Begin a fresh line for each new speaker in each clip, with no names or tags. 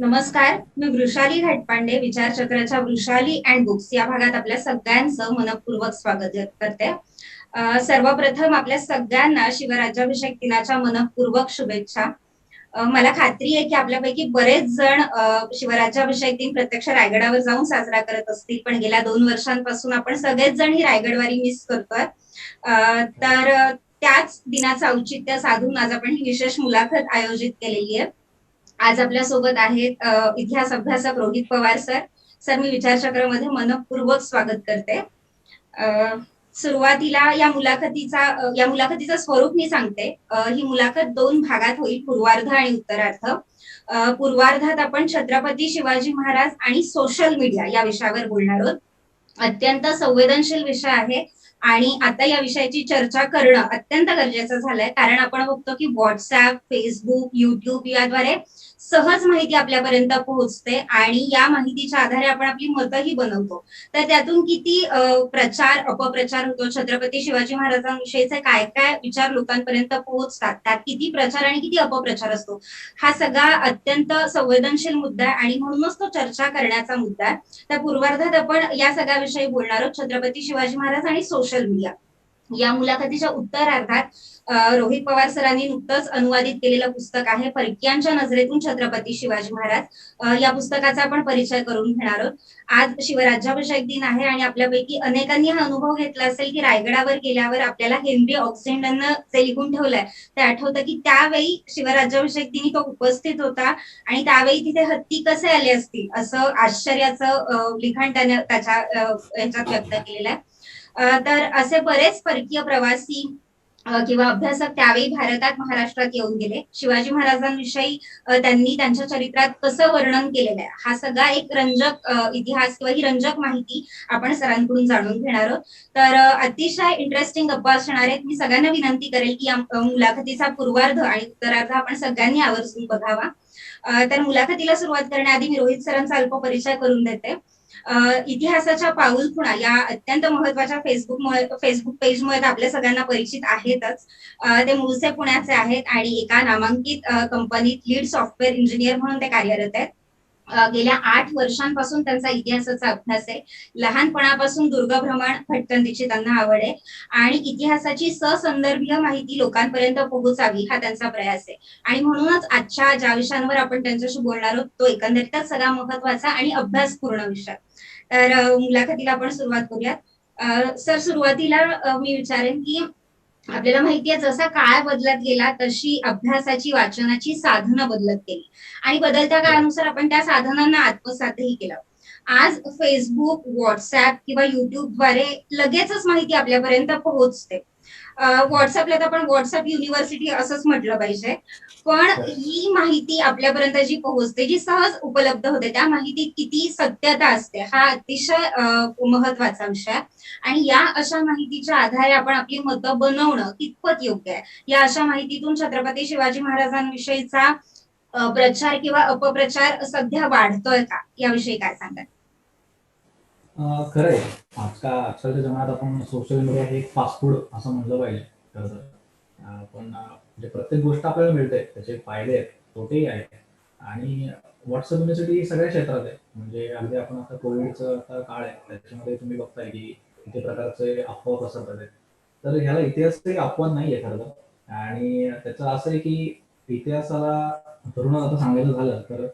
नमस्कार, मी Vrushali Ghatpande विचारचक्राच्या Vrushali and books या भागात आपल्या सगळ्यांचं मनपूर्वक स्वागत करते. सर्वप्रथम आपल्या सगळ्यांना शिवराज्याभिषेक दिनाच्या मनपूर्वक शुभेच्छा. मला खात्री आहे की आपल्यापैकी बरेच जण शिवराज्याभिषेक दिन प्रत्यक्ष रायगडावर जाऊन साजरा करत असतील, पण गेल्या 2 वर्षांपासून आपण सगळेच जण ही रायगडवारी मिस करतोय. तर त्याच दिनाचं औचित्य साधून आज आपण ही विशेष मुलाखत आयोजित केलेली आहे. आज आपल्या सोबत आहेत इतिहास अभ्यासक रोहित पवार सर. सर, मी विचारचक्रामध्ये मनपूर्वक स्वागत करते. सुरुवातीला या मुलाखतीचं स्वरूप मी सांगते. ही मुलाखत 2 भागात होईल, पूर्वार्ध आणि उत्तरार्ध. पूर्वार्धात आपण छत्रपती शिवाजी महाराज आणि सोशल मीडिया या विषयावर बोलणार आहोत. अत्यंत संवेदनशील विषय आहे आणि आता या विषयाची चर्चा करणं अत्यंत गरजेचं झालंय, कारण आपण बघतो की व्हॉट्सअप, फेसबुक, युट्यूब याद्वारे सहज माहिती आपल्यापर्यंत पोहोचते आणि या माहितीच्या आधारे आपण आपली मतही बनवतो. तर त्यातून किती प्रचार अपप्रचार होतो, छत्रपती शिवाजी महाराजांविषयीचे काय काय विचार लोकांपर्यंत पोहोचतात, त्यात किती प्रचार आणि किती अपप्रचार असतो, हा सगळा अत्यंत संवेदनशील मुद्दा आहे आणि म्हणूनच तो चर्चा करण्याचा मुद्दा आहे. तर पूर्वार्धात आपण या सगळ्याविषयी बोलणार आहोत, छत्रपती शिवाजी महाराज आणि सोशल मीडिया. या मुलाखतीच्या उत्तरार्धात रोहित पवार सरांनी नुकतंच अनुवादित केलेलं पुस्तक आहे परकीयांच्या नजरेतून छत्रपती शिवाजी महाराज. या पुस्तकाचा आपण परिचय करून घेणार आहोत. आज शिवराज्याभिषेक दिन आहे आणि आपल्यापैकी अनेकांनी हा अनुभव घेतला असेल की रायगडावर गेल्यावर आपल्याला हेनरी ऑक्सिंडननं जे लिहून ठेवलंय ते आठवतं की त्यावेळी शिवराज्याभिषेक दिनी तो उपस्थित होता आणि त्यावेळी तिथे हत्ती कसे आले असतील असं आश्चर्याचं लिखाण त्याने त्याच्या ह्याच्यात व्यक्त केलेलं आहे. तर असे बरेच परकीय प्रवासी किंवा अभ्यासक त्यावेळी भारतात महाराष्ट्रात येऊन गेले. शिवाजी महाराजांविषयी त्यांनी त्यांच्या चरित्रात कसं वर्णन केलेलं आहे, हा सगळा एक रंजक इतिहास किंवा ही रंजक माहिती आपण सरांकडून जाणून घेणार आहोत. तर अतिशय इंटरेस्टिंग गप्पा असणार आहेत. मी सगळ्यांना विनंती करेल की या मुलाखतीचा पूर्वार्ध आणि उत्तरार्ध आपण सगळ्यांनी आवर्जून बघावा. तर मुलाखतीला सुरुवात करण्याआधी मी रोहित सरांचा अल्प परिचय करून देते. इतिहासाच्या पाऊलखुणा या अत्यंत महत्वाच्या फेसबुक पेजमुळे आपल्या सगळ्यांना परिचित आहेतच. ते मूळचे पुण्याचे आहेत आणि एका नामांकित कंपनीत लीड सॉफ्टवेअर इंजिनियर म्हणून ते कार्यरत आहेत. गेल्या 8 वर्षांपासून त्यांचा इतिहासाचा अभ्यास आहे. लहानपणापासून दुर्गभ्रमण भटकंतीची त्यांना आवड आहे आणि इतिहासाची ससंदर्भीय माहिती लोकांपर्यंत पोहोचावी हा त्यांचा प्रयास आहे. आणि म्हणूनच आजच्या ज्या विषयांवर आपण त्यांच्याशी बोलणार आहोत तो एकंदरीतच सगळा महत्वाचा आणि अभ्यासपूर्ण विषय. तर मुलाखतीला आपण सुरुवात करूयात. सर, सुरुवातीला मी विचारेन की आपल्याला माहितीये जसा काळ बदलत गेला तशी अभ्यासाची वाचनाची साधनं बदलत गेली आणि बदलत्या काळानुसार आपण त्या साधनांना आत्मसातही केलं. आज फेसबुक, व्हॉट्सअप किंवा युट्यूबद्वारे लगेचच माहिती आपल्यापर्यंत पोहोचते. व्हॉट्सअपला तर आपण व्हॉट्सअप युनिव्हर्सिटी असंच म्हटलं पाहिजे. पण ही माहिती आपल्यापर्यंत जी पोहोचते, जी सहज उपलब्ध होते, त्या माहितीत किती सत्यता असते हा अतिशय महत्वाचा विषय आहे. आणि या अशा माहितीच्या आधारे आपण आपली मतं बनवणं कितपत योग्य आहे, या अशा माहितीतून छत्रपती शिवाजी महाराजांविषयीचा प्रचार किंवा अपप्रचार सध्या वाढतोय का, याविषयी काय सांगाल?
खरंय. आजकालच्या जमान्यात आपण सोशल मीडिया हे एक फास्ट फूड असं म्हटलं पाहिजे. खरं तर. पण म्हणजे प्रत्येक गोष्ट आपल्याला मिळते. त्याचे फायदे आहेत, तोटेही आहेत. आणि WhatsApp युनिव्हर्सिटी सगळ्या क्षेत्रात आहे. म्हणजे अगदी आपण आता कोविडचा आता काळ आहे. त्याच्यामध्ये तुम्ही बघताय की किती प्रकारचे अफवा पसरतात आहेत. तर ह्याला इतिहासही अपवाद नाहीये खरं तर. आणि त्याचं असं आहे की इतिहासाला धरून आता सांगायचं झालं तर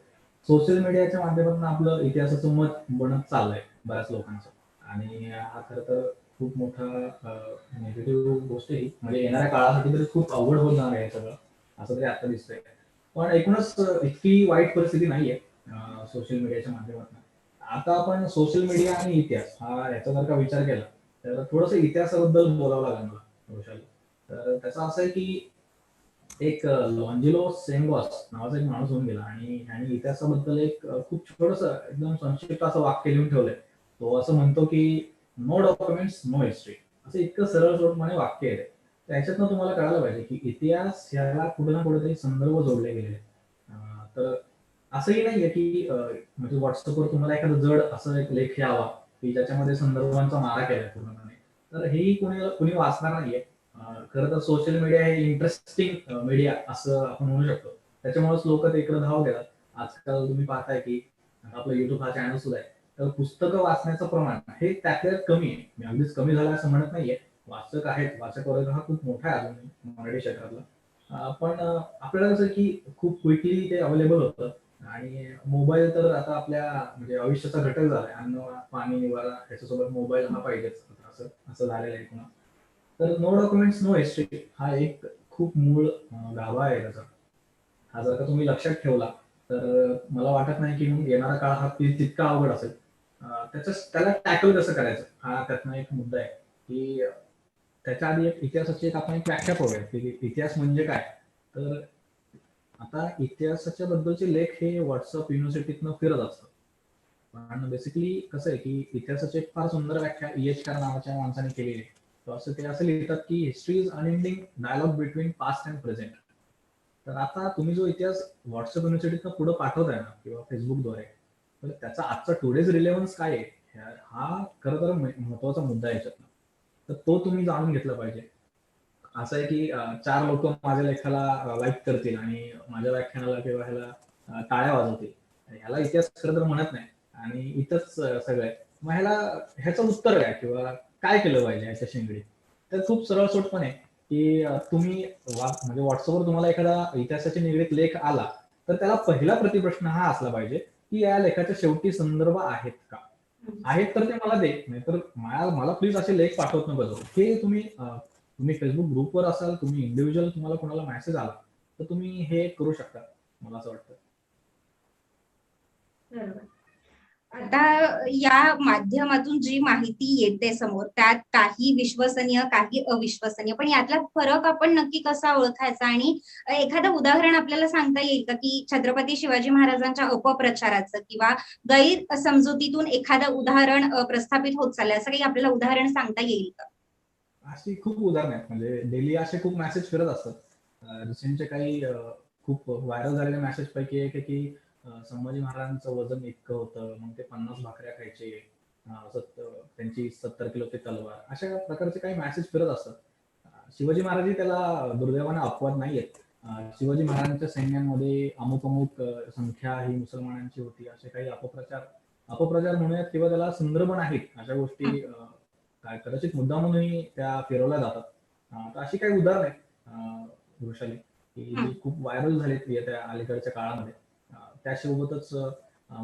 सोशल मीडियाच्या माध्यमातून आपलं इतिहासाचं मत बनत चाललंय बऱ्याच लोकांचं. आणि हा खरं तर खूप मोठा निगेटिव्ह गोष्ट आहे. म्हणजे येणाऱ्या काळासाठी तरी खूप अवघड होत जाणार आहे हे सगळं, असं तरी आता दिसतंय. पण एकूणच इतकी वाईट परिस्थिती नाहीये सोशल मीडियाच्या माध्यमातून. आता आपण सोशल मीडिया आणि इतिहास याचा जर का विचार केला, तर थोडंसं इतिहासाबद्दल बोलावं लागेल मला वैशाली. तर त्याचं असं आहे की एक लॉन्जिलो सेंगॉस नावाचा एक माणूस होऊन गेला आणि ह्याने इतिहासाबद्दल एक खूप छोटंसं एकदम संक्षिप्त असं वाक्य लिहून ठेवलंय. तो असं म्हणतो की नो डॉक्युमेंट्स नो हिस्ट्री, असं इतकं सरळ सोटपणे वाक्य आहे ते. त्याच्यातनं तुम्हाला कळायला पाहिजे की इतिहास ह्याला कुठे ना कुठेतरी संदर्भ जोडले गेलेले आहेत. तर असंही नाहीये की म्हणजे व्हॉट्सअपवर तुम्हाला एखादं जड असं एक लेख यावा की ज्याच्यामध्ये संदर्भांचा मारा केलाय पूर्णपणे, तर हेही कुणी वाचणार नाहीये. खरं तर सोशल मीडिया हे इंटरेस्टिंग मीडिया असं आपण म्हणू शकतो. त्याच्यामुळेच लोक ते इकडे धाव घेतात. आजकाल तुम्ही पाहताय की आता आपलं युट्यूब हा चॅनल सुद्धा आहे, तर पुस्तकं वाचण्याचं प्रमाण हे त्यातल्या कमी आहे. मी अगदीच कमी झालं असं म्हणत नाहीये. वाचक आहेत, वाचक वर्ग हा खूप मोठा आहे अजून मराठी क्षेत्रातला. पण आपल्याला कसं की खूप क्विकली ते अवेलेबल होतं आणि मोबाईल तर आता आपल्या म्हणजे आयुष्याचा घटक झालाय. अन्न, पाणी, निवारा ह्याच्यासोबत मोबाईल हा पाहिजेच. असं असं झालेलं आहे पुन्हा. तर नो डॉक्युमेंट्स नो हिस्ट्री हा एक खूप मूळ गाभा आहे त्याचा. हा जर का तुम्ही लक्षात ठेवला तर मला वाटत नाही की मग येणारा काळ हा तितका अवघड असेल. त्याला टॅकल कसं करायचं हा त्यातनं एक मुद्दा आहे की त्याच्या आधी एक इतिहासाची एक आपण एक व्याख्या करूया की इतिहास म्हणजे काय. तर आता इतिहासाच्या बद्दलचे लेख हे व्हॉट्सअप युनिव्हर्सिटीतनं फिरत असतात. पण बेसिकली कसं आहे की इतिहासाची एक फार सुंदर व्याख्या ईएचकार नावाच्या माणसाने केलेली आहे. तर असं ते असं लिहितात की history is unending dialogue between past and present. तर आता तुम्ही जो इतिहास व्हॉट्सअप युनिव्हर्सिटीतनं पुढे पाठवताय ना किंवा फेसबुकद्वारे, तर त्याचा आजचा टुडेज रिलेव्हन्स काय आहे हा खरं तर महत्वाचा मुद्दा आहे याच्यातला. तर तो तुम्ही जाणून घेतला पाहिजे. असं आहे की 4 लोक माझ्या लेखाला लाईक करतील आणि माझ्या व्याख्यानाला किंवा ह्याला टाळ्या वाजवतील. ह्याला इतिहास खरं तर म्हणत नाही आणि इथंच सगळं आहे. मग ह्याचं उत्तर काय किंवा काय केलं पाहिजे ह्याच्याशी निगडीत? तर खूप सरळसोटपणे की तुम्ही म्हणजे व्हॉट्सअपवर तुम्हाला एखादा इतिहासाशी निगडीत लेख आला, तर त्याला पहिला प्रतिप्रश्न हा असला पाहिजे की या लेखाच्या शेवटी संदर्भ आहेत का? आहेत तर ते मला दे, नाहीतर मला मला प्लीज असे लेख पाठवत नको जाऊ. हे तुम्ही फेसबुक ग्रुपवर असाल, तुम्ही इंडिव्हिज्युअल तुम्हाला कोणाला मेसेज आला, तर तुम्ही हे करू शकता. मला असं वाटतं.
बरोबर. आता या माध्यमातून जी माहिती येते समोर त्यात काही विश्वसनीय काही अविश्वसनीय, पण यातला फरक आपण नक्की कसा ओळखायचा आणि एखादं उदाहरण आपल्याला सांगता येईल का की छत्रपती शिवाजी महाराजांच्या अपप्रचाराचं किंवा गैरसमजुतीतून एखादं उदाहरण प्रस्थापित होत चाललंय असं काही आपल्याला उदाहरण सांगता येईल का?
अशी खूप उदाहरणं आहेत. म्हणजे डेली असे खूप मेसेज फिरत असतात. रिसेंटचे काही खूप व्हायरल झालेल्या मेसेज पैकी एक आहे की संभाजी महाराजांचं वजन इतकं होतं, मग ते 50 भाकऱ्या खायचे. त्यांची 70 किलोची तलवार. अशा प्रकारचे काही मेसेज फिरत असतात. शिवाजी महाराजही त्याला दुर्दैवाने अपवाद नाहीयेत. शिवाजी महाराजांच्या सैन्यामध्ये अमुक-अमुक संख्या ही मुसलमानांची होती. असे काही अपप्रचार म्हणूयात किंवा त्याला संदर्भ नाहीत. अशा गोष्टी काय कदाचित मुद्दामूनही त्या फिरवल्या जातात. तर अशी काही उदाहरणं आहेत वृषाली, की जी
हं.
खूप व्हायरल झालीत येत्या अलीकडच्या काळामध्ये. त्यासोबतच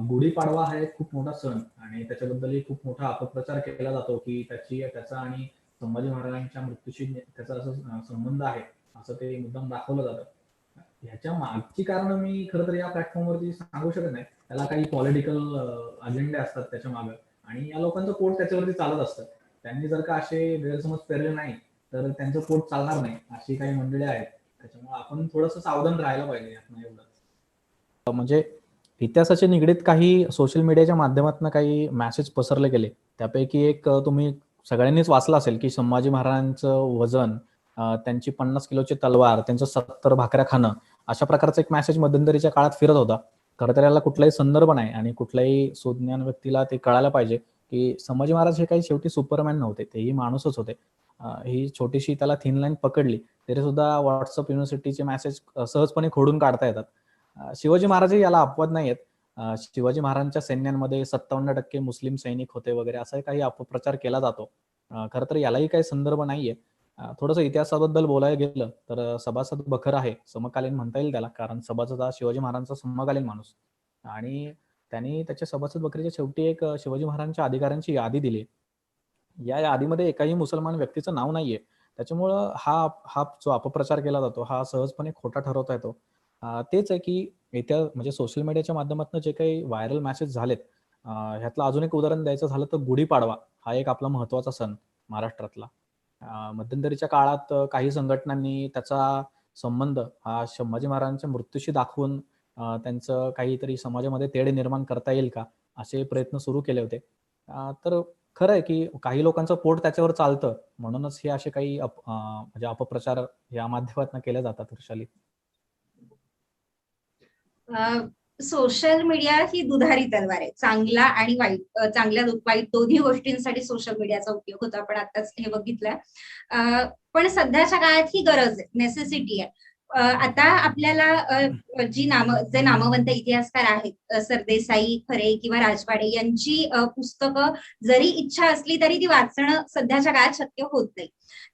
गुढीपाडवा हा एक खूप मोठा सण आणि त्याच्याबद्दलही खूप मोठा अपप्रचार केला जातो, की त्याचा आणि संभाजी महाराजांच्या मृत्यूशी त्याचा असं संबंध आहे, असं ते मुद्दाम दाखवलं जातं. ह्याच्या मागची कारणं मी खरं तर या प्लॅटफॉर्मवरती सांगू शकत नाही. त्याला काही पॉलिटिकल अजेंडे असतात त्याच्या मागे आणि या लोकांचं पोट त्याच्यावरती चालत असतं. त्यांनी जर का असे गैरसमज पेरले नाही, तर त्यांचं पोट चालणार नाही. अशी काही मंडळी आहेत. त्याच्यामुळे आपण थोडंसं सावधान राहायला पाहिजे यातनं एवढंच.
म्हणजे इतिहासाच्या निगडीत काही सोशल मीडियाच्या माध्यमातून काही मेसेज पसरले गेले. त्यापैकी एक तुम्ही सगळ्यांनीच वाचलं असेल, की संभाजी महाराजांचं वजन, त्यांची 50 किलोची तलवार, त्यांचं 70 भाकऱ्या खाणं, अशा प्रकारचा एक मेसेज मध्यंतरीच्या काळात फिरत होता. खरं तर याला कुठलाही संदर्भ नाही आणि कुठल्याही सुज्ञान व्यक्तीला ते कळायला पाहिजे, की संभाजी महाराज हे काही शेवटी सुपरमॅन नव्हते. तेही माणूसच होते. ही छोटीशी त्याला थिन लाईन पकडली, तरी सुद्धा WhatsApp युनिव्हर्सिटीचे मेसेज सहजपणे खोडून काढता येतात. शिवाजी महाराजही याला अपवाद नाहीयेत. शिवाजी महाराजांच्या सैन्यांमध्ये 57% मुस्लिम सैनिक होते वगैरे असाही काही अपप्रचार केला जातो. खरं तर यालाही काही संदर्भ नाहीये. थोडंसं इतिहासाबद्दल बोलायला गेलं तर सभासद बखर आहे, समकालीन म्हणता येईल त्याला. कारण सभासद हा शिवाजी महाराजांचा समकालीन माणूस आणि त्यांनी त्याच्या सभासद बखरीच्या शेवटी एक शिवाजी महाराजांच्या अधिकाऱ्यांची यादी दिली. या यादीमध्ये एकाही मुसलमान व्यक्तीचं नाव नाहीये. त्याच्यामुळं हा हा जो अपप्रचार केला जातो, हा सहजपणे खोटा ठरवता येतो. तेच आहे की म्हणजे सोशल मीडियाच्या माध्यमातून जे काही व्हायरल मेसेज झालेत, ह्यातलं अजून एक उदाहरण द्यायचं झालं तर गुढीपाडवा हा एक आपला महत्त्वाचा सण महाराष्ट्रातला. मध्यंतरीच्या काळात काही संघटनांनी त्याचा संबंध हा संभाजी महाराजांच्या मृत्यूशी दाखवून त्यांचं काहीतरी समाजामध्ये तेढ निर्माण करता येईल का, असे प्रयत्न सुरू केले होते. तर खरं आहे की काही लोकांचं पोट त्याच्यावर चालतं, म्हणूनच हे असे काही म्हणजे अपप्रचार या माध्यमातून केले जातात वृषाली.
सोशल मीडिया ही दुधारी तलवार आहे. चांगला आणि वाईट, चांगल्या वाईट दोन्ही गोष्टींसाठी सोशल मीडियाचा उपयोग होतो. आपण आताच हे बघितलं. पण सध्याच्या काळात ही गरज आहे, नेसेसिटी आहे. आता आपल्याला जे नामवंत इतिहासकार आहेत, सरदेसाई, खरे किंवा राजवाडे यांची पुस्तकं जरी इच्छा असली तरी ती वाचणं सध्याच्या काळात शक्य होत नाही.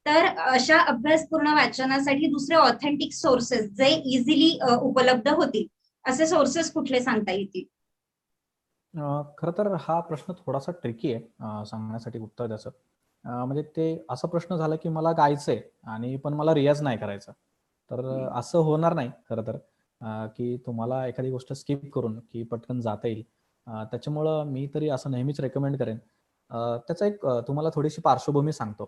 तर अशा अभ्यासपूर्ण वाचनासाठी दुसरे ऑथेंटिक सोर्सेस जे इझिली उपलब्ध होतील असे सोर्सेस कुठले सांगता येतील?
खरं तर हा प्रश्न थोडासा ट्रिकी आहे सांगण्यासाठी उत्तर द्यायचं. म्हणजे ते असा प्रश्न झाला की मला गायचंय आणि पण मला रियाज नाही करायचा. तर असं होणार नाही खरं तर, की तुम्हाला एखादी गोष्ट स्किप करून की पटकन जाता येईल. त्याच्यामुळं मी तरी असं नेहमीच रेकमेंड करेन. त्याचा एक तुम्हाला थोडीशी पार्श्वभूमी सांगतो.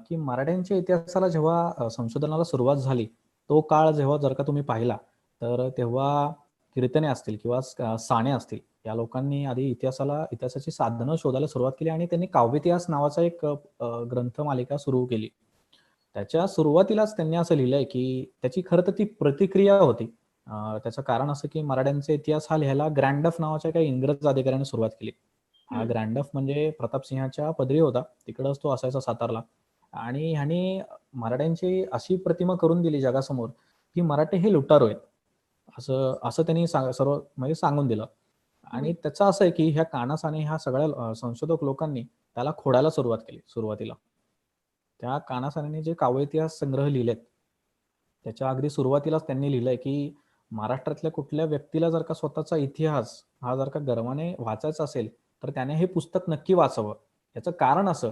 की मराठ्यांच्या इतिहासाला जेव्हा संशोधनाला सुरुवात झाली, तो काळ जेव्हा जर का तुम्ही पाहिला, तर तेव्हा कीर्तने असतील किंवा साणे असतील, या लोकांनी आधी इतिहासाची साधनं शोधायला सुरुवात केली आणि त्यांनी काव्यइतिहास नावाचा एक ग्रंथमालिका सुरू केली. त्याच्या सुरुवातीलाच त्यांनी असं लिहिलंय की त्याची खरं तर ती प्रतिक्रिया होती. त्याचं कारण असं की मराठ्यांचा इतिहास हा लिहायला ग्रँडफ नावाच्या काही इंग्रज अधिकाऱ्याने सुरुवात केली. हा ग्रँडफ म्हणजे प्रतापसिंहाच्या पदरी होता, तिकडंच तो असायचा सातारला. आणि ह्याने मराठ्यांची अशी प्रतिमा करून दिली जगासमोर की मराठे हे लुटारू आहेत, असं असं त्यांनी सर्व म्हणजे सांगून दिलं. आणि त्याचं असं आहे की ह्या कानासाने ह्या सगळ्या संशोधक लोकांनी त्याला खोडायला सुरुवात केली सुरुवातीला. त्या कानासानेने जे काव्य इतिहास संग्रह लिहिलेत, त्याच्या अगदी सुरुवातीलाच त्यांनी लिहिलंय की महाराष्ट्रातल्या कुठल्या व्यक्तीला जर का स्वतःचा इतिहास हा जर का गर्वाने वाचायचा असेल, तर त्याने हे पुस्तक नक्की वाचावं. याचं कारण असं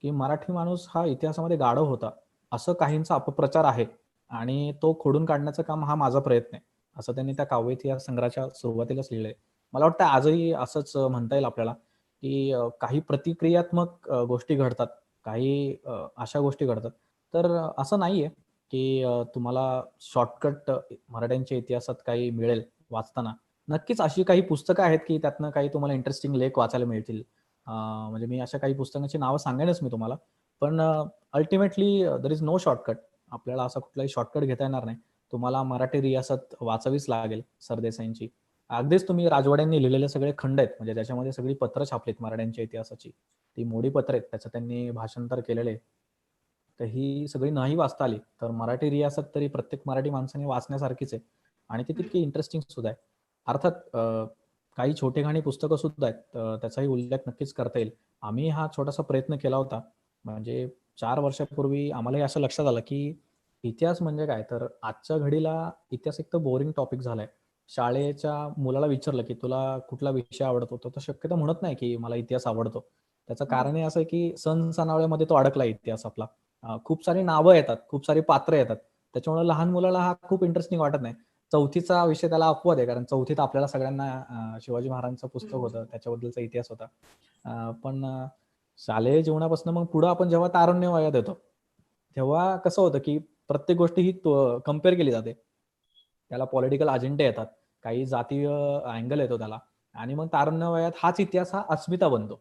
की मराठी माणूस हा इतिहासामध्ये गाढव होता, असं काहींचा अपप्रचार आहे आणि तो खोडून काढण्याचं काम हा माझा प्रयत्न आहे, असं त्यांनी त्या काव्य इतिहास संग्रहाच्या सुरुवातीलाच लिहिलंय. मला वाटतं आजही असंच म्हणता येईल आपल्याला की काही प्रतिक्रियात्मक गोष्टी घडतात, काही अशा गोष्टी घडतात. तर असं नाहीये की तुम्हाला शॉर्टकट मराठ्यांच्या इतिहासात काही मिळेल वाचताना. नक्कीच अशी काही पुस्तकं आहेत की त्यातनं काही तुम्हाला इंटरेस्टिंग लेख वाचायला मिळतील. म्हणजे मी अशा काही पुस्तकांची नावं सांगेनच मी तुम्हाला. पण ultimately there is no shortcut. आपल्याला असा कुठलाही शॉर्टकट घेता येणार नाही. तुम्हाला मराठी रियासत वाचावीच लागेल सरदेसाईंची. अगदीच तुम्ही राजवाड्यांनी लिहिलेले सगळे खंड आहेत, म्हणजे त्याच्यामध्ये सगळी पत्र छापलीत मराठ्यांच्या इतिहासाची. ती मोडी पत्र आहेत, त्याचं त्यांनी भाषांतर केलेलं आहे. तर ही सगळी नाही वाचता आली, तर मराठी रियासत तरी प्रत्येक मराठी माणसाने वाचण्यासारखीच आहे आणि ती तितकी इंटरेस्टिंग सुद्धा आहे. अर्थात काही छोटेखानी पुस्तकं सुद्धा आहेत, त्याचाही उल्लेख नक्कीच करता येईल. आम्ही हा छोटासा प्रयत्न केला होता. म्हणजे 4 वर्षापूर्वी आम्हालाही असं लक्षात आलं, की इतिहास म्हणजे काय? तर आजच्या घडीला इतिहास एक तर बोरिंग टॉपिक झालाय. शाळेच्या मुलाला विचारलं, की "तुला कुठला विषय आवडतो?" तो शक्यतो म्हणत नाही, की मला इतिहास आवडतो. त्याचं कारण हे असं आहे, की सण-सणावळ्यामध्ये तो अडकला इतिहास आपला. खूप सारी नावं येतात, खूप सारी पात्र येतात. त्याच्यामुळे लहान मुलाला हा खूप इंटरेस्टिंग वाटत नाही. चौथीचा विषय त्याला अपवाद आहे, कारण चौथीत आपल्याला सगळ्यांना शिवाजी महाराजांचं पुस्तक होतं, त्याच्याबद्दलचा इतिहास होता. पण शालेय जीवनापासून मग पुढं आपण जेव्हा तारुण्य वयात येतो, तेव्हा कसं होतं, की प्रत्येक गोष्ट ही कंपेअर केली जाते. त्याला पॉलिटिकल अजेंडे येतात, काही जातीय अँगल येतो त्याला आणि मग तारुण्य वयात हाच इतिहास हा अस्मिता बनतो.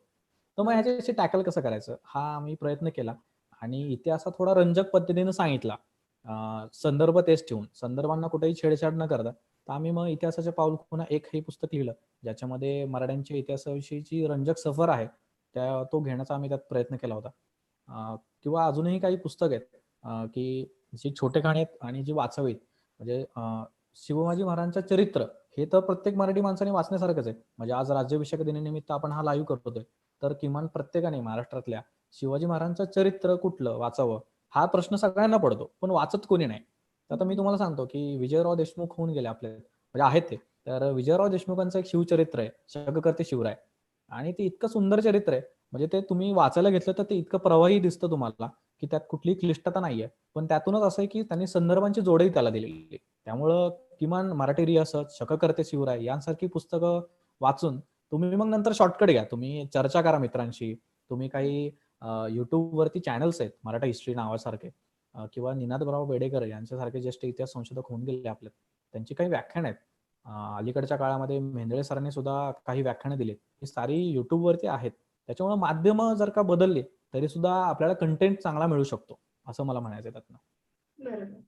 तर मग ह्याच्याशी टॅकल कसं करायचं? हा आम्ही प्रयत्न केला आणि इतिहास थोडा रंजक पद्धतीने सांगितला. संदर्भ तेच ठेवून, संदर्भांना कुठेही छेडछाड न करता. तर आम्ही मग इतिहासाच्या पाऊलखुणा एक हे पुस्तक लिहिलं, ज्याच्यामध्ये मराठ्यांच्या इतिहासाविषयीची रंजक सफर आहे, तो घेण्याचा आम्ही त्यात प्रयत्न केला होता. किंवा अजूनही काही पुस्तक आहेत, की जी छोटेखानी आहेत आणि जी वाचावीत. म्हणजे शिवाजी महाराजांचं चरित्र हे तर प्रत्येक मराठी माणसाने वाचण्यासारखंच आहे. म्हणजे आज राज्याभिषेक दिनानिमित्त आपण हा लाईव्ह करतोय. तर किमान प्रत्येकाने महाराष्ट्रातल्या शिवाजी महाराजांचं चरित्र कुठलं वाचावं, हा प्रश्न सगळ्यांना पडतो. पण वाचत कोणी नाही. आता मी तुम्हाला सांगतो, की विजयराव देशमुख होऊन गेले आपले, म्हणजे आहेत ते. तर विजयराव देशमुखांचं एक शिवचरित्र आहे, शंखकर्ते शिवराय. आणि ते इतकं सुंदर चरित्र आहे, म्हणजे ते तुम्ही वाचायला घेतलं तर ते इतकं प्रवाही दिसतं तुम्हाला, की त्यात कुठलीही क्लिष्टता नाहीये. पण त्यातूनच असं आहे, की त्यांनी संदर्भांची जोडही त्याला दिलेली आहे. त्यामुळं किमान मराठी रियासत, शंखकर्ते शिवराय यांसारखी पुस्तकं वाचून तुम्ही मग नंतर शॉर्टकट घ्या. तुम्ही चर्चा करा मित्रांशी. तुम्ही काही YouTubeवरती चॅनल्स आहेत, मराठा हिस्ट्री नावासारखे, किंवा निनादराव बेडेकर यांच्यासारखे ज्येष्ठ इतिहास संशोधक होऊन गेले आपल्यात. त्यांची काही व्याख्यानं आहेत. अलीकडच्या काळामध्ये मेंदळे सरांनी सुद्धा काही व्याख्यानं दिलीत. ही सारी YouTubeवरती आहेत. त्याच्यामुळे माध्यमं जर का बदलली, तरी सुद्धा आपल्याला कंटेंट चांगला मिळू शकतो, असं मला म्हणायचं आहे त्यातनं.
बरोबर.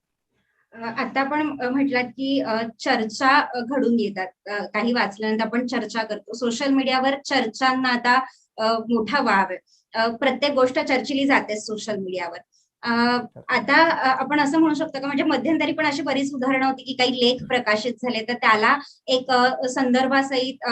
आता आपण म्हटलात की चर्चा घडून येतात. काही वाचल्यानंतर आपण चर्चा करतो. सोशल मीडियावर चर्चांना आता मोठा वाव आहे. प्रत्येक गोष्ट चर्चिली जाते सोशल मीडियावर. आता आपण असं म्हणू शकतो का, म्हणजे मध्यंतरी पण अशी बरीच उदाहरणं होती की काही लेख प्रकाशित झाले तर त्याला एक संदर्भासहित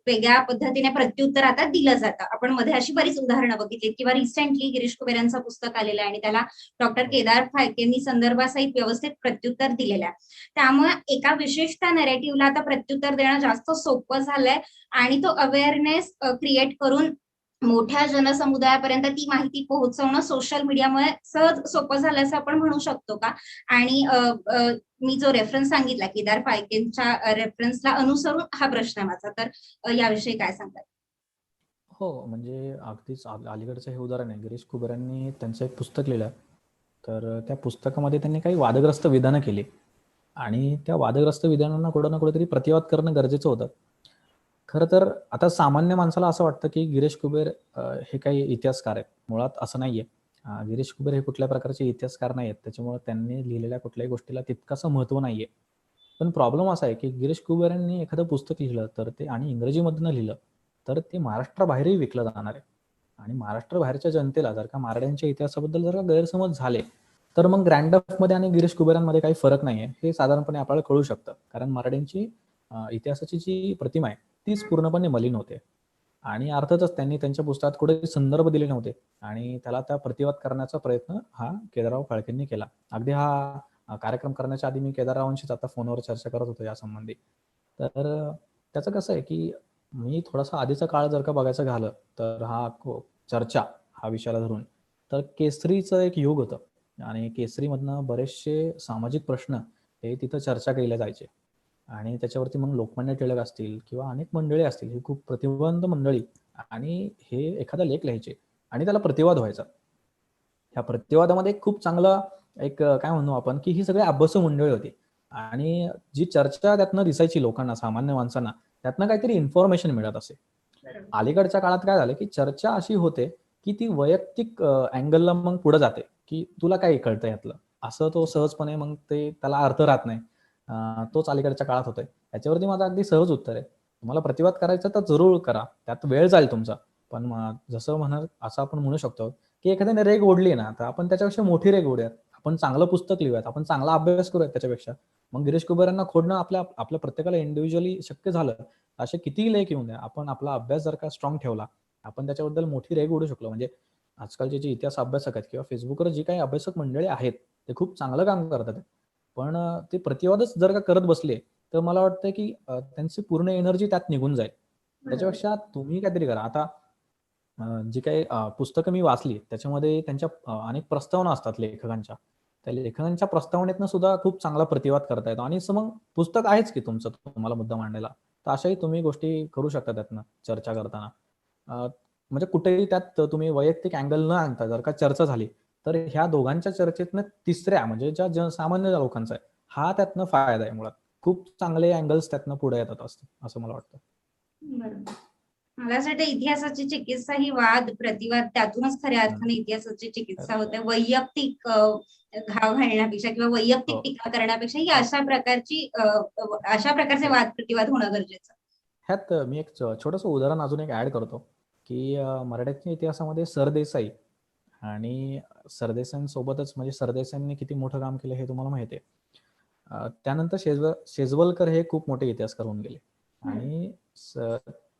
वेगळ्या पद्धतीने प्रत्युत्तर आता दिलं जातं. आपण मध्ये अशी बरीच उदाहरणं बघितली, किंवा रिसेंटली गिरीश कुबेर यांचं पुस्तक आलेलं आहे आणि त्याला डॉक्टर केदार फाळकेंनी संदर्भासहित व्यवस्थित प्रत्युत्तर दिलेलं आहे. त्यामुळे एका विशिष्ट नरेटिव्हला आता प्रत्युत्तर देणं जास्त सोपं झालंय आणि तो अवेअरनेस क्रिएट करून मोठ्या जनसमुदायापर्यंत ती माहिती पोहोचवणं सोशल मीडियामुळे सहज सोपं झालं असं आपण म्हणू शकतो का? आणि मी जो रेफरन्स सांगितला केदार फाळकेंच्या रेफरन्सला अनुसरून हा प्रश्न आहे माझा, तर याविषयी काय सांगाल?
हो, म्हणजे अगदीच अलीकडचं हे उदाहरण आहे. गिरीश कुबेर यांनी त्यांचं एक पुस्तक लिहिलं. तर त्या पुस्तकामध्ये त्यांनी काही वादग्रस्त विधानं केली आणि त्या वादग्रस्त विधानांना कुठं ना कुठेतरी प्रतिवाद करणं गरजेचं होतं. खरं तर आता सामान्य माणसाला असं वाटतं की गिरीश कुबेर हे काही इतिहासकार आहेत. मुळात असं नाहीये. गिरीश कुबेर हे कुठल्या प्रकारचे इतिहासकार नाही आहेत. त्याच्यामुळे त्यांनी लिहिलेल्या कुठल्याही गोष्टीला तितकंसं महत्त्व नाहीये. पण प्रॉब्लेम असा आहे की गिरीश कुबेर यांनी एखादं पुस्तक लिहिलं तर ते, आणि इंग्रजीमधनं लिहिलं तर ते महाराष्ट्राबाहेरही विकलं जाणार आहे. आणि महाराष्ट्राबाहेरच्या जनतेला जर का मारड्यांच्या इतिहासाबद्दल जर का गैरसमज झाले तर मग ग्रँड मध्ये आणि गिरीश कुबेरांमध्ये काही फरक नाहीये हे साधारणपणे आपल्याला कळू शकतं. कारण मराठ्यांची इतिहासाची जी प्रतिमा आहे तीच पूर्णपणे मलिन होते. आणि अर्थातच त्यांनी त्यांच्या पुस्तकात कुठे संदर्भ दिले नव्हते आणि त्याला त्या प्रतिवाद करण्याचा प्रयत्न हा केदारराव फाळकेंनी केला. अगदी हा कार्यक्रम करण्याच्या आधी मी केदाररावांशीच आता फोनवर चर्चा करत होतो यासंबंधी. तर त्याचं कसं आहे की मी थोडासा आधीचा काळ जर का बघायचं झालं तर चर्चा हा विषयाला धरून तर केसरीचं एक युग होतं आणि केसरीमधनं बरेचसे सामाजिक प्रश्न हे तिथं चर्चा केल्या जायचे. आणि त्याच्यावरती मग लोकमान्य टिळक असतील किंवा अनेक मंडळी असतील, ही खूप प्रतिबंध मंडळी, आणि हे एखादा लेख लिहायचे आणि त्याला प्रतिवाद व्हायचा. ह्या प्रतिवादामध्ये खूप चांगलं एक काय म्हणू आपण की ही सगळी अभ्यासू मंडळी होती आणि जी चर्चा त्यातनं दिसायची लोकांना, सामान्य माणसांना त्यातनं काहीतरी इन्फॉर्मेशन मिळत असे. अलीकडच्या काळात काय झालं की चर्चा अशी होते की ती वैयक्तिक अँगलला मग पुढे जाते की तुला काय कळतं यातलं, असं तो सहजपणे मग ते त्याला अर्थ राहत नाही. तोच अलीकडच्या काळात होतोय. याच्यावरती माझं अगदी सहज उत्तर आहे, तुम्हाला प्रतिवाद करायचा तर जरूर करा, त्यात वेळ जाईल तुमचा. पण जसं असं आपण म्हणू शकतो की एखाद्याने रेग ओढली ना तर आपण त्याच्यापेक्षा मोठी रेग ओढूयात, आपण चांगलं पुस्तक लिहूयात, आपण चांगला अभ्यास करूयात त्याच्यापेक्षा. मग गिरीश कुबेरांना खोडणं आपल्या प्रत्येकाला इंडिव्हिज्युअली शक्य झालं, असे कितीही लेख येऊन द्या, आपण आपला अभ्यास जर का स्ट्रॉंग ठेवला, आपण त्याच्याबद्दल मोठी रेग ओढू शकलो. म्हणजे आजकालचे जे इतिहास अभ्यासक आहेत किंवा फेसबुकवर जी काही अभ्यासक मंडळी आहेत ते खूप चांगलं काम करतात. पण ते प्रतिवादच जर का करत बसले तर मला वाटतं की त्यांची पूर्ण एनर्जी त्यात निघून जाईल. त्याच्यापेक्षा तुम्ही काहीतरी करा. आता जी काही पुस्तकं मी वाचली त्याच्यामध्ये त्यांच्या अनेक प्रस्तावना असतात लेखकांच्या. त्या लेखकांच्या प्रस्तावनेतनं सुद्धा खूप चांगला प्रतिवाद करता येतो आणि मग पुस्तक आहेच की तुमचं, तुम्हाला मुद्दा मांडायला. तर अशाही तुम्ही गोष्टी करू शकता त्यातनं चर्चा करताना. म्हणजे कुठेही त्यात तुम्ही वैयक्तिक अँगल न आणता जर का चर्चा झाली तर ह्या दोघांच्या चर्चेतनं तिसऱ्या म्हणजे ज्या सामान्य लोकांचा आहे हा त्यातनं फायदा आहे. मुळात खूप चांगले अँगल्स त्यातनं पुढे येतात असं मला वाटतं.
बरोबर. मला असं वाटतं इतिहासाची चिकित्सा ही वाद प्रतिवाद त्यातूनच खऱ्या अर्थाने इतिहासाची चिकित्सा होते. वैयक्तिक घाव घालण्यापेक्षा किंवा वैयक्तिक
हो.
टीका करण्यापेक्षा ही अशा प्रकारचे वाद प्रतिवाद होणं गरजेचं.
ह्यात मी एक छोटंसं उदाहरण अजून एक ऍड करतो की मराठ्याच्या इतिहासामध्ये सरदेसाई आणि सरदेसाईंसोबतच, म्हणजे सरदेसाईंनी किती मोठं काम केलं हे तुम्हाला माहिती आहे. त्यानंतर शेजवलकर हे खूप मोठे इतिहासकार होऊन गेले आणि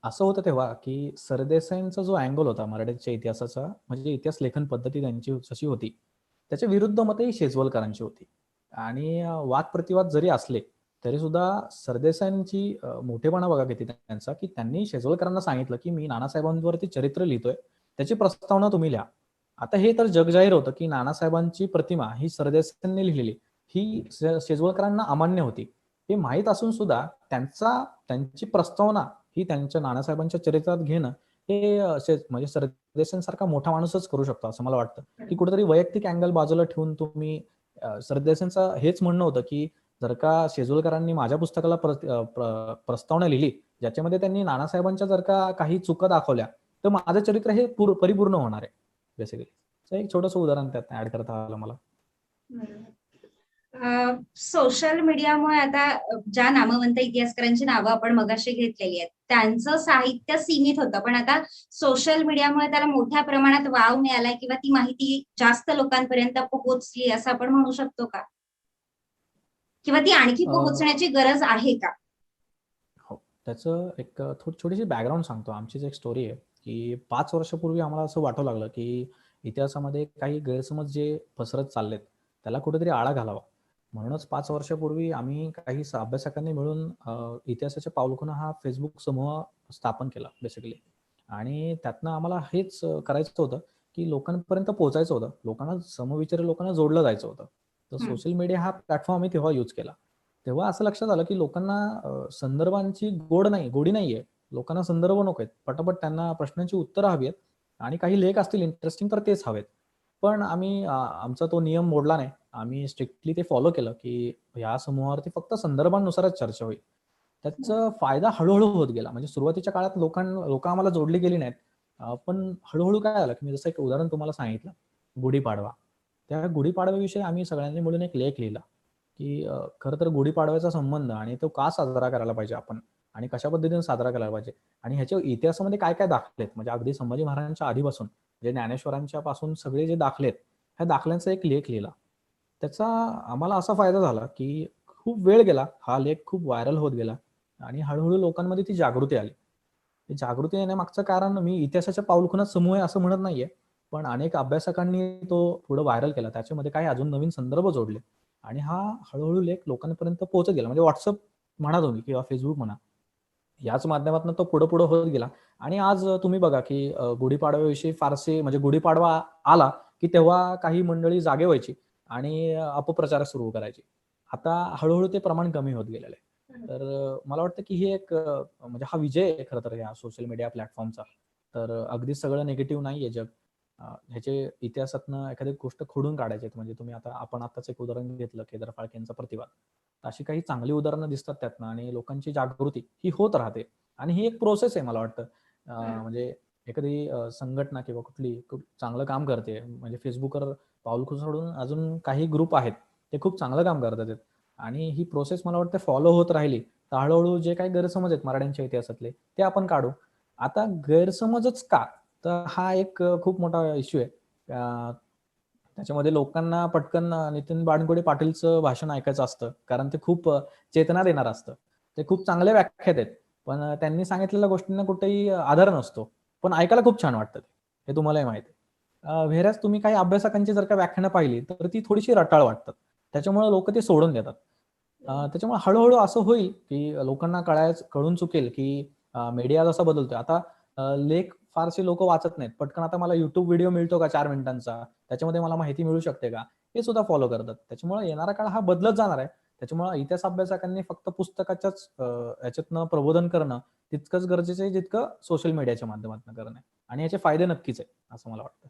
असं होतं तेव्हा की सरदेसाईंचा जो अँगल होता मराठ्याच्या इतिहासाचा, म्हणजे इतिहास लेखन पद्धती त्यांची जशी होती त्याच्या विरुद्ध मतही शेजवलकरांची होती. आणि वाद प्रतिवाद जरी असले तरी सुद्धा सरदेसाईंची मोठेपणा बघा किती त्यांचा, की त्यांनी शेजवलकरांना सांगितलं की मी नानासाहेबांवरती चरित्र लिहितोय, त्याची प्रस्तावना तुम्ही लिहा. आता हे तर जगजाहीर होतं की नानासाहेबांची प्रतिमा ही सरदेसाईंनी लिहिलेली ही शेजवलकरांना अमान्य होती. हे माहीत असून सुद्धा त्यांची प्रस्तावना ही त्यांच्या नानासाहेबांच्या चरित्रात घेणं हे म्हणजे सरदेसाईंसारखा मोठा माणूसच करू शकतो असं मला वाटतं. की कुठेतरी वैयक्तिक अँगल बाजूला ठेवून तुम्ही, सरदेसाईंचं हेच म्हणणं होतं की जर का शेजवलकरांनी माझ्या पुस्तकाला प्रस्तावना लिहिली ज्याच्यामध्ये त्यांनी नानासाहेबांच्या जर का काही चुका दाखवल्या तर माझं चरित्र हे परिपूर्ण होणार आहे बेसिकली. एक छोटंसं उदाहरण त्यात ऍड करता आलं मला.
सोशल मीडियामुळे आता ज्या नामवंत इतिहासकारांची नावं आपण मगाशी घेतलेली आहेत त्यांचं साहित्य सीमित होतं, पण आता सोशल मीडियामुळे त्याला मोठ्या प्रमाणात वाव मिळालाय किंवा ती माहिती जास्त लोकांपर्यंत पोहोचली असं आपण म्हणू शकतो का? किंवा ती आणखी
अ,
पोहोचण्याची गरज आहे का?
हो. त्याचं एक छोटीशी बॅकग्राऊंड सांगतो. आमचीच एक स्टोरी आहे, की 5 वर्षापूर्वी आम्हाला असं वाटू लागलं, की इतिहासामध्ये काही गैरसमज जे पसरत चाललेत, त्याला कुठेतरी आळा घालावा. म्हणूनच 5 वर्षापूर्वी आम्ही काही अभ्यासकांनी मिळून इतिहासाच्या पाऊलखुणा हा Facebook समूह स्थापन केला बेसिकली. आणि त्यातनं आम्हाला हेच करायचं होतं, की लोकांपर्यंत पोहोचायचं होतं. लोकांना समविचारी लोकांना जोडलं जायचं होतं. तर
हं.
सोशल मीडिया हा प्लॅटफॉर्म आम्ही तेव्हा यूज केला. तेव्हा असं लक्षात आलं, की लोकांना संदर्भांची गोडी नाहीये. लोकांना संदर्भ नको आहेत. पटापट त्यांना प्रश्नांची उत्तरं हवी आहेत आणि काही लेख असतील इंटरेस्टिंग तर तेच हवेत. पण आम्ही आमचा तो नियम मोडला नाही. आम्ही स्ट्रिक्टली ते फॉलो केलं, की या समूहावरती फक्त संदर्भांनुसारच चर्चा होईल. त्याचा फायदा हळू होत गेला. म्हणजे सुरुवातीच्या काळात लोकं आम्हाला जोडली गेली नाहीत. पण हळू काय झालं, की मी जसं एक उदाहरण तुम्हाला सांगितलं, गुढीपाडवा. त्या गुढीपाडव्याविषयी आम्ही सगळ्यांनी मिळून एक लेख लिहिला. की खरं तर गुढीपाडव्याचा संबंध आणि तो का साजरा करायला पाहिजे आपण आणि कशा पद्धतीने साजरा करायला पाहिजे आणि ह्याच्या इतिहासामध्ये काय काय दाखले आहेत म्हणजे अगदी संभाजी महाराजांच्या आधीपासून म्हणजे ज्ञानेश्वरांच्या पासून सगळे जे दाखले आहेत ह्या दाखल्यांचा एक लेख लिहिला. त्याचा आम्हाला असा फायदा झाला की खूप वेळ गेला, हा लेख खूप व्हायरल होत गेला आणि हळूहळू लोकांमध्ये ती जागृती आली. ती जागृती येण्यामागचं कारण मी इतिहासाच्या पाऊलखुणात समूह आहे असं म्हणत नाहीये, पण अनेक अभ्यासकांनी तो पुढे व्हायरल केला. त्याच्यामध्ये काही अजून नवीन संदर्भ जोडले आणि हा हळूहळू लेख लोकांपर्यंत पोहोचत गेला. म्हणजे WhatsApp म्हणा तुम्ही किंवा Facebook म्हणा, याच माध्यमातून तो पुढे होत गेला आणि आज तुम्ही बघा की गुढीपाडव्याविषयी फारसे म्हणजे गुढीपाडवा आला की तेव्हा काही मंडळी जागे व्हायची आणि अपप्रचार सुरू करायची. आता हळूहळू ते प्रमाण कमी होत गेलेलं आहे. तर मला वाटतं की हे एक म्हणजे हा विजय आहे खरं तर या सोशल मीडिया प्लॅटफॉर्मचा. तर अगदी सगळं निगेटिव्ह नाहीये जग. ह्याचे इतिहासातनं एखादी गोष्ट खोडून काढायची आहेत. म्हणजे तुम्ही आपण आताच एक उदाहरण घेतलं केदार फाळकेंचा प्रतिवाद. अशी काही चांगली उदाहरणं दिसतात त्यातनं आणि लोकांची जागृती ही होत राहते आणि ही एक प्रोसेस आहे मला वाटतं. म्हणजे एखादी संघटना किंवा कुठली खूप चांगलं काम करते म्हणजे Facebookवर पाऊलखुण सोडून अजून काही ग्रुप आहेत, ते खूप चांगलं काम करतात आहेत आणि ही प्रोसेस मला वाटतं फॉलो होत राहिली, तर हळू जे काही गैरसमज आहेत मराठ्यांच्या इतिहासातले, ते आपण काढू. आता गैरसमजच का? तर हा एक खूप मोठा इश्यू आहे. त्याच्यामध्ये लोकांना पटकन नितीन बानगुडे पाटीलचं भाषण ऐकायचं असतं. कारण ते खूप चेतना देणारं असतं. ते खूप चांगले व्याख्याते आहेत. पण त्यांनी सांगितलेल्या गोष्टींना कुठेही आधार नसतो. पण ऐकायला खूप छान वाटतं ते. हे तुम्हालाही माहिती आहे. व्हेअरएज तुम्ही काही अभ्यासकांची जर का व्याख्यानं पाहिली, तर ती थोडीशी रटाळ वाटतात. त्याच्यामुळे लोकं ते सोडून देतात. त्याच्यामुळे हळू असं होईल, की लोकांना कळून चुकेल, की मीडिया जसा बदलतोय. आता लेख फारसे लोकं वाचत नाहीत. पटकन आता मला YouTube व्हिडिओ मिळतो का 4 मिनिटांचा? त्याच्यामध्ये मला माहिती मिळू शकते का? हे सुद्धा फॉलो करतात. त्याच्यामुळे येणारा काळ हा बदलत जाणार आहे. त्याच्यामुळे इतिहास अभ्यासकांनी फक्त पुस्तकाच्याच याच्यातनं प्रबोधन करणं तितकंच गरजेचं आहे, जितकं सोशल मीडियाच्या माध्यमातून करणं आहे. आणि याचे फायदे नक्कीच आहेत, असं मला वाटतं.